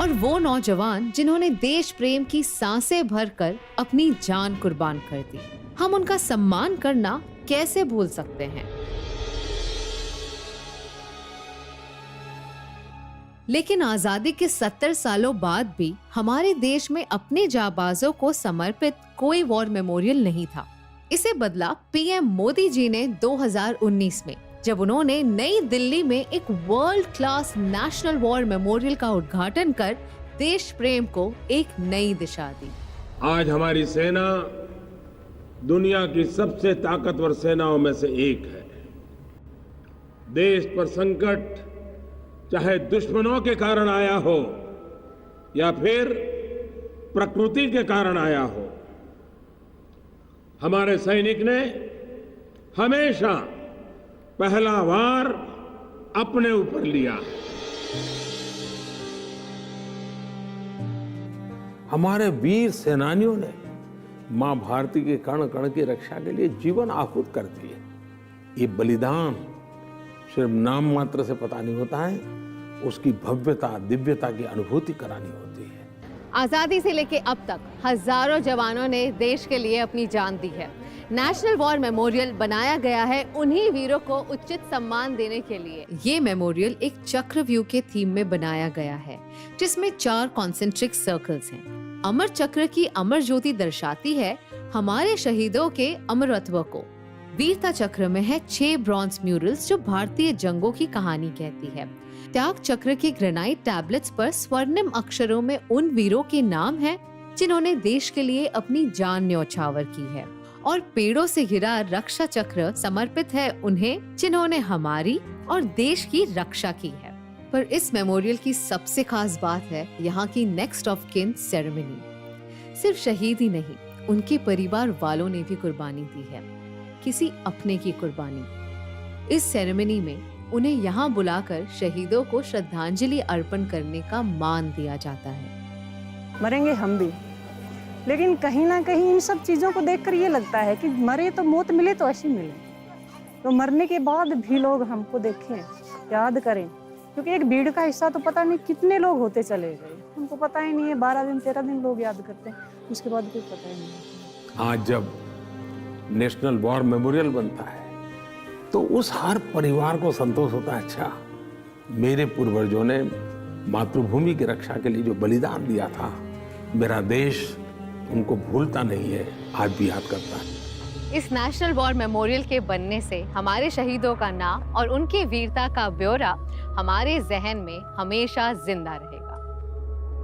और वो नौजवान जिन्होंने देश प्रेम की सांसें भरकर अपनी जान कुर्बान कर दी, हम उनका सम्मान करना कैसे भूल सकते हैं। लेकिन आजादी के 70 सालों बाद भी हमारे देश में अपने जाबाजों को समर्पित कोई वॉर मेमोरियल नहीं था। इसे बदला पीएम मोदी जी ने 2019 में, जब उन्होंने नई दिल्ली में एक world class national war memorial का उद्घाटन कर देश प्रेम को एक नई दिशा दी। आज हमारी सेना दुनिया की सबसे ताकतवर सेनाओं में से एक है। देश पर संकट चाहे दुश्मनों के कारण आया हो या फिर प्रकृति के कारण आया हो, हमारे सैनिक ने हमेशा पहला वार अपने ऊपर लिया। हमारे वीर सेनानियों ने मां भारती के कण कण की रक्षा के लिए जीवन आहुत कर दिए। ये बलिदान सिर्फ नाम मात्र से पता नहीं होता है, उसकी भव्यता दिव्यता की अनुभूति करानी होती है। आजादी से लेके अब तक हजारों जवानों ने देश के लिए अपनी जान दी है। नेशनल वॉर मेमोरियल बनाया गया है उन्हीं वीरों को उचित सम्मान देने के लिए। ये मेमोरियल एक चक्रव्यूह के थीम में बनाया गया है, जिसमें 4 कॉन्सेंट्रिक सर्कल्स हैं। अमर चक्र की अमर ज्योति दर्शाती है हमारे शहीदों के अमरत्व को। वीरता चक्र में है 6 ब्रॉन्ज म्यूरल्स जो भारतीय जंगों की कहानी कहती है। त्याग चक्र के ग्रेनाइट टैबलेट्स पर स्वर्णिम अक्षरों में उन वीरों के नाम हैं जिन्होंने देश के लिए अपनी जान न्यौछावर की है। और पेड़ों से घिरा रक्षा चक्र समर्पित है उन्हें जिन्होंने हमारी और देश की रक्षा की है। पर इस मेमोरियल की सबसे खास बात है यहाँ की नेक्स्ट ऑफ किन सेरेमनी। सिर्फ शहीद ही नहीं, उनके परिवार वालों ने भी कुर्बानी दी है, किसी अपने की कुर्बानी। इस सेरेमनी में उन्हें यहाँ बुलाकर शहीदों को श्रद्धांजलि अर्पण करने का मान दिया जाता है। मरेंगे हम भी, लेकिन कहीं ना कहीं इन सब चीज़ों को देखकर ये लगता है कि मरे तो मौत मिले तो ऐसी मिले, तो मरने के बाद भी लोग हमको देखें, याद करें, क्योंकि एक भीड़ का हिस्सा तो पता नहीं कितने लोग होते चले गए, उनको पता ही नहीं है। 12 दिन 13 दिन लोग याद करते हैं, उसके बाद कुछ पता ही नहीं। आज जब नेशनल वॉर मेमोरियल बनता है तो उस हर परिवार को संतोष होता है, अच्छा मेरे पूर्वजों ने मातृभूमि की रक्षा के लिए जो बलिदान दिया था, मेरा देश उनको भूलता नहीं है, आज भी याद करता है। इस नेशनल वॉर मेमोरियल के बनने से हमारे शहीदों का नाम और उनकी वीरता का ब्यौरा हमारे जहन में हमेशा जिंदा रहेगा।